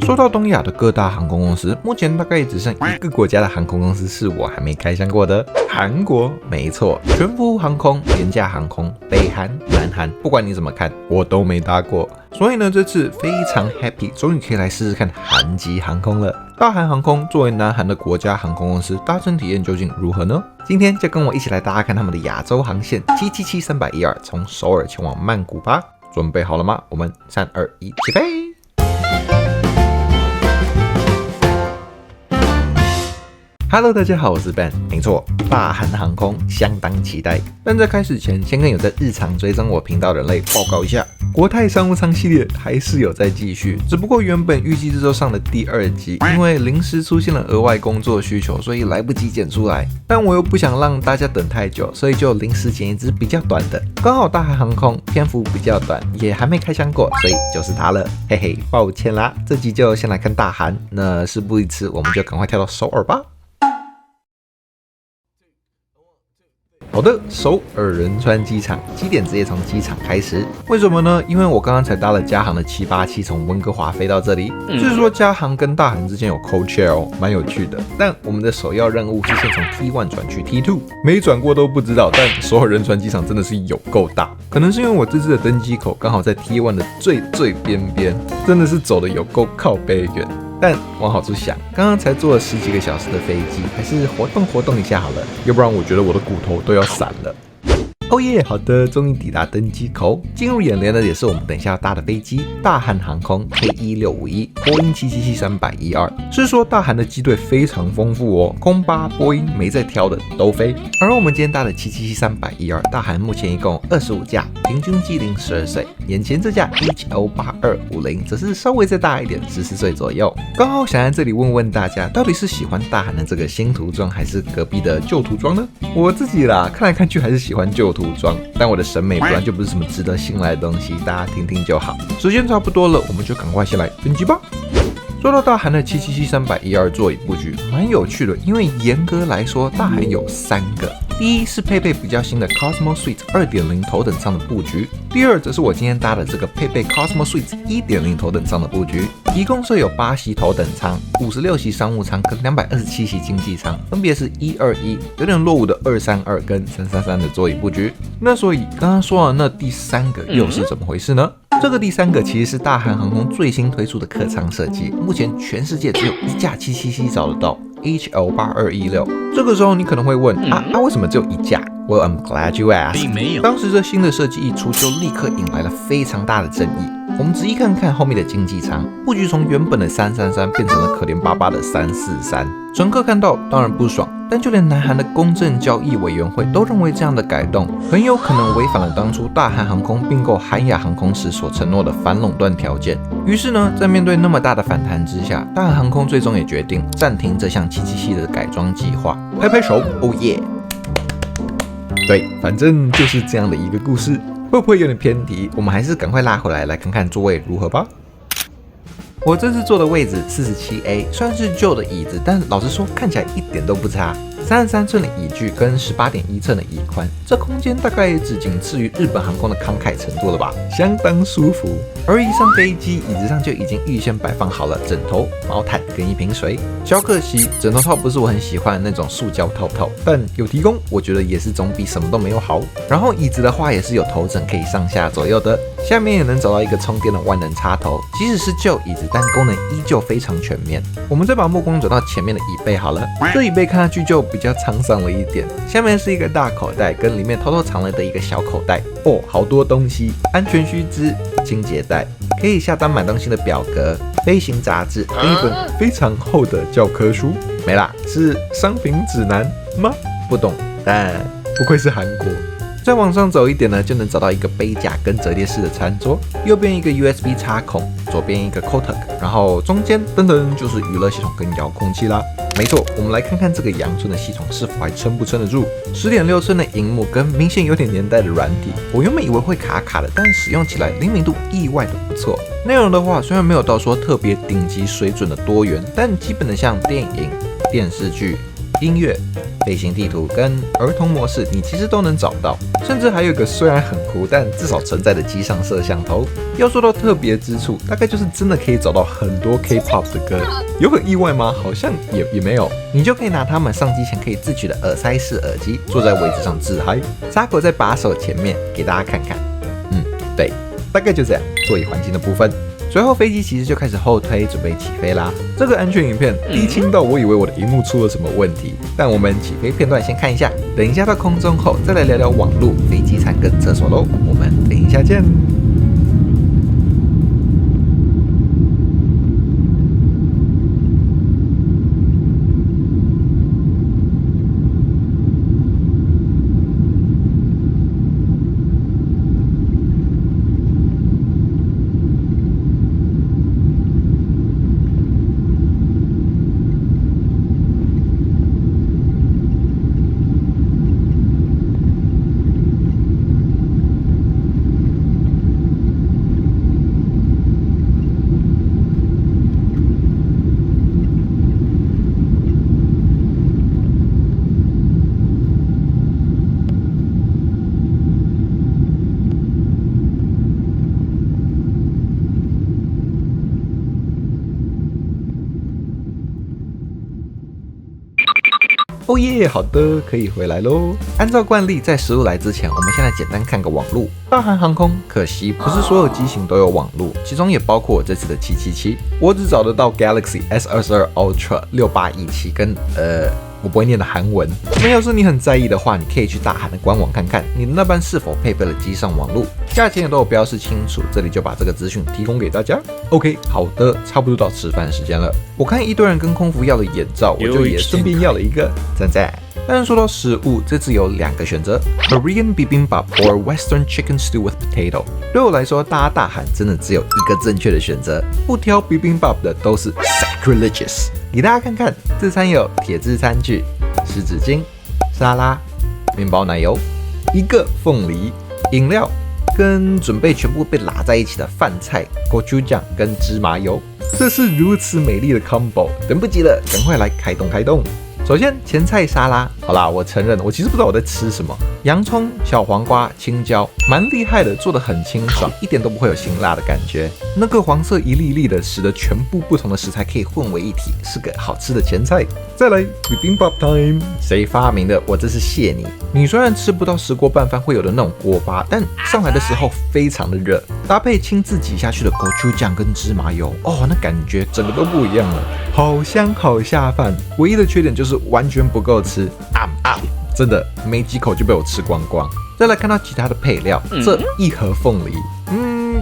说到东亚的各大航空公司，目前大概只剩一个国家的航空公司是我还没开箱过的，韩国。没错，全服务航空、廉价航空、北韩、南韩，不管你怎么看，我都没搭过。所以呢，这次非常 happy， 终于可以来试试看韩籍航空了。大韩航空作为南韩的国家航空公司，搭乘体验究竟如何呢？今天就跟我一起来搭看他们的亚洲航线777-312，从首尔前往曼谷吧。准备好了吗？我们3、2、1，起飞！Hello， 大家好，我是 Ben。没错，大韩航空相当期待。但在开始前，先跟有在日常追踪我频道的人类报告一下，国泰商务舱系列还是有在继续，只不过原本预计这周上的第2集，因为临时出现了额外工作需求，所以来不及剪出来。但我又不想让大家等太久，所以就临时剪一支比较短的。刚好大韩航空篇幅比较短，也还没开箱过，所以就是它了。嘿嘿，抱歉啦，这集就先来看大韩。那事不宜迟，我们就赶快跳到首尔吧。好的，首尔仁川机场，起点直接从机场开始。为什么呢？因为我刚刚才搭了加航的787从温哥华飞到这里。据说加航跟大韩之间有 code share 哦，蛮有趣的。但我们的首要任务是先从 T1 转去 T2， 没转过都不知道。但首尔仁川机场真的是有够大，可能是因为我这次的登机口刚好在 T1 的最边边，真的是走的有够靠北远。但往好处想，刚刚才坐了10几个小时的飞机，还是活动一下好了，要不然我觉得我的骨头都要散了。哦耶，好的，终于抵达登机口。进入眼帘的也是我们等一下要搭的飞机，大韩航空 K1651，波音777-312。是说大韩的机队非常丰富哦，空巴、波音没在挑的都飞。而我们今天搭的777-312，大韩目前一共25架，平均机龄12岁。眼前这架 HL8250 则是稍微再大一点，14岁左右。刚好想在这里问问大家，到底是喜欢大韩的这个新涂装，还是隔壁的旧涂装呢？我自己啦，看来看去还是喜欢旧涂装，但我的审美本来就不是什么值得信赖的东西，大家听听就好。时间差不多了，我们就赶快先来登机吧。说到大韩的777-312座椅布局，蛮有趣的，因为严格来说，大韩有3个。第一是配备比较新的 Cosmo Suite 2.0 头等舱的布局，第二则是我今天搭的这个配备 Cosmo Suite 1.0 头等舱的布局，一共设有8席头等舱、56席商务舱跟227席经济舱，分别是121，有点落伍的232跟333的座椅布局。那所以刚刚说的那第3个又是怎么回事呢？这个第3个其实是大韩航空最新推出的客舱设计，目前全世界只有1架777找得到。HL8216， 这个时候你可能会问为什么只有1架 ？Well, I'm glad you asked。并没有。当时这新的设计一出，就立刻引来了非常大的争议。我们仔细看看后面的经济舱布局，从原本的333变成了可怜巴巴的343。乘客看到当然不爽，但就连南韩的公正交易委员会都认为这样的改动很有可能违反了当初大韩航空并购韩亚航空时所承诺的反垄断条件。于是呢，在面对那么大的反弹之下，大韩航空最终也决定暂停这项777的改装计划。拍拍手，哦耶！对，反正就是这样的一个故事。会不会有点偏题？我们还是赶快拉回来，来看看座位如何吧。我这次坐的位置47A， 算是旧的椅子，但老实说看起来一点都不差。33寸的椅距跟18.1寸的椅宽，这空间大概也只仅次于日本航空的慷慨程度了吧，相当舒服。而一上飞机，椅子上就已经预先摆放好了枕头、毛毯跟一瓶水。小可惜枕头套不是我很喜欢的那种塑胶套套，但有提供，我觉得也是总比什么都没有好。然后椅子的话也是有头枕可以上下左右的，下面也能找到一个充电的万能插头。即使是旧椅子，但功能依旧非常全面。我们再把目光转到前面的椅背好了，这椅背看上去就比较沧桑了一点，下面是一个大口袋，跟里面偷偷藏了的一个小口袋哦，好多东西，安全须知、清洁袋，可以下单买东西的表格、飞行杂志跟一本非常厚的教科书。没啦，是商品指南吗？不懂，但不愧是韩国。再往上走一点呢，就能找到一个杯架跟折叠式的餐桌，右边一个 USB 插孔，左边一个 Kotak， 然后中间噔噔就是娱乐系统跟遥控器啦。没错，我们来看看这个阳春的系统是否还撑不撑得住。10.6寸的萤幕跟明显有点年代的软体，我原本以为会卡卡的，但使用起来灵敏度意外的不错。内容的话，虽然没有到说特别顶级水准的多元，但基本的像电影、电视剧、音乐、飞行地图跟儿童模式，你其实都能找到。甚至还有一个虽然很酷，但至少存在的机上摄像头。要说到特别之处，大概就是真的可以找到很多 K-pop 的歌。有很意外吗？好像也没有。你就可以拿它们上机前可以自取的耳塞式耳机，坐在位置上自嗨。沙狗在把手前面给大家看看。对，大概就这样。座椅环境的部分。随后飞机其实就开始后推，准备起飞啦。这个安全影片低清到我以为我的荧幕出了什么问题，但我们起飞片段先看一下，等一下到空中后再来聊聊网路、飞机餐跟厕所喽。我们等一下见。哦耶，好的，可以回来喽。按照惯例，在食物来之前，我们先来简单看个网路。大韩航空可惜不是所有机型都有网路，其中也包括我这次的777。我只找得到 Galaxy S22 Ultra 6817跟我不会念的韩文。那要是你很在意的话，你可以去大韩的官网看看，你的那班是否配备了机上网路，价钱也都有标示清楚。这里就把这个资讯提供给大家。OK， 好的，差不多到吃饭时间了。我看一堆人跟空服要了眼罩，我就也顺便要了一个，赞赞。但是说到食物，这次有2个选择 ：Korean bibimbap or Western chicken stew with potato。对我来说，大韩真的只有一个正确的选择，不挑 bibimbap 的都是 sacrilegious。给大家看看，这餐有铁质餐具、湿纸巾、沙拉、面包奶油、1个凤梨、饮料，跟准备全部被拉在一起的饭菜、gochujang 跟芝麻油。这是如此美丽的 combo， 等不及了，赶快来开动开动！首先前菜沙拉，好啦，我承认我其实不知道我在吃什么，洋葱、小黄瓜、青椒，蛮厉害的，做得很清爽，一点都不会有辛辣的感觉。那个黄色一粒粒的，使得全部不同的食材可以混为一体，是个好吃的前菜。再来 bibimbap time， 谁发明的？我这是谢你。你虽然吃不到石锅拌饭会有的那种锅巴，但上来的时候非常的热，搭配亲自挤下去的gochujang跟芝麻油，哦，那感觉整个都不一样了，好香好下饭。唯一的缺点就是完全不够吃，真的没几口就被我吃光光。再来看到其他的配料，这一盒凤梨，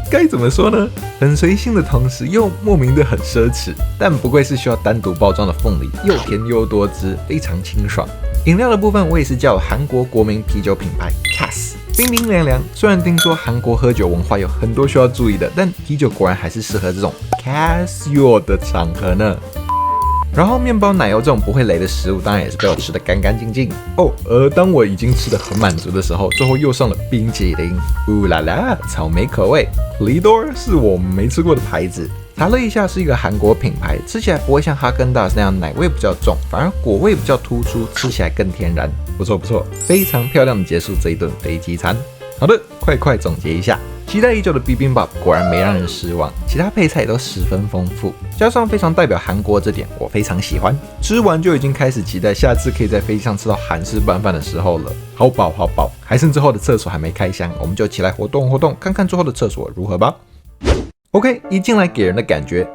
该怎么说呢？很随性的同时又莫名的很奢侈，但不愧是需要单独包装的凤梨，又甜又多汁，非常清爽。饮料的部分我也是叫韩国国民啤酒品牌 Cass， 冰冰凉凉。虽然听说韩国喝酒文化有很多需要注意的，但啤酒果然还是适合这种 casual 的场合呢。然后面包奶油这种不会雷的食物，当然也是被我吃得干干净净哦。当我已经吃得很满足的时候，最后又上了冰淇淋，呜啦啦，草莓口味。Lidor 是我没吃过的牌子，查了一下是一个韩国品牌，吃起来不会像哈根达斯那样奶味比较重，反而果味比较突出，吃起来更天然，不错不错，非常漂亮的结束这一顿飞机餐。好的，快总结一下。期待已久的 bibimbap 果然没让人失望，其他配菜也都十分丰富，加上非常代表韩国这点，我非常喜欢。吃完就已经开始期待下次可以在飞机上吃到韩式拌饭的时候了。好饱好饱，还剩最后的厕所还没开箱，我们就一起来活动活动，看看最后的厕所如何吧。OK， 一进来给人的感觉，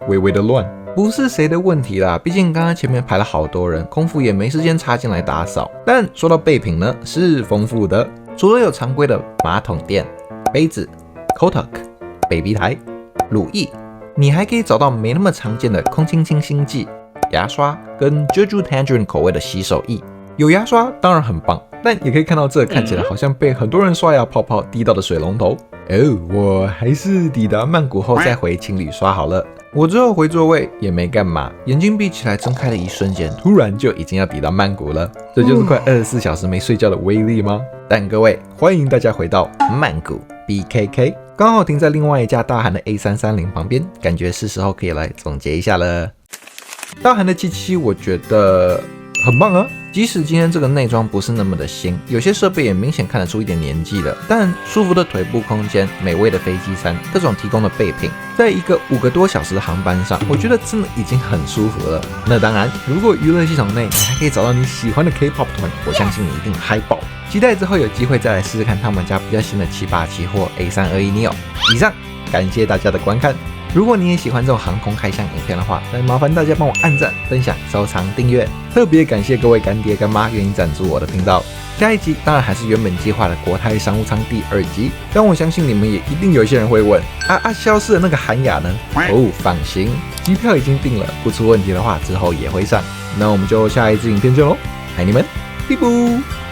微微的乱，不是谁的问题啦，毕竟刚刚前面排了好多人，空服也没时间插进来打扫。但说到备品呢，是丰富的，除了有常规的马桶垫、杯子、Kotak、baby 台、乳液，你还可以找到没那么常见的空清清新剂、牙刷跟 Jeju Tangerine 口味的洗手液。有牙刷当然很棒，但也可以看到这看起来好像被很多人刷牙泡泡滴到的水龙头。我还是抵达曼谷后再回情侣刷好了。我之后回座位也没干嘛，眼睛闭起来睁开的一瞬间，突然就已经要抵达曼谷了。这就是快24小时没睡觉的威力吗？但各位，欢迎大家回到曼谷 BKK， 刚好停在另外一架大韩的 A330 旁边，感觉是时候可以来总结一下了。大韩的777我觉得很棒啊。即使今天这个内装不是那么的新，有些设备也明显看得出一点年纪了，但舒服的腿部空间、美味的飞机餐、各种提供的备品，在一个5个多小时的航班上，我觉得真的已经很舒服了。那当然，如果娱乐系统内你还可以找到你喜欢的 K-pop 团，我相信你一定嗨爆。期待之后有机会再来试试看他们家比较新的787或 A321neo。以上，感谢大家的观看。如果你也喜欢这种航空开箱影片的话，再麻烦大家帮我按赞、分享、收藏、订阅。特别感谢各位干爹干妈愿意赞助我的频道。下一集当然还是原本计划的国泰商务舱第2集，但我相信你们也一定有些人会问，消失的那个韩雅呢？哦，放心，机票已经订了，不出问题的话之后也会上。那我们就下一支影片见喽，爱你们，拜拜。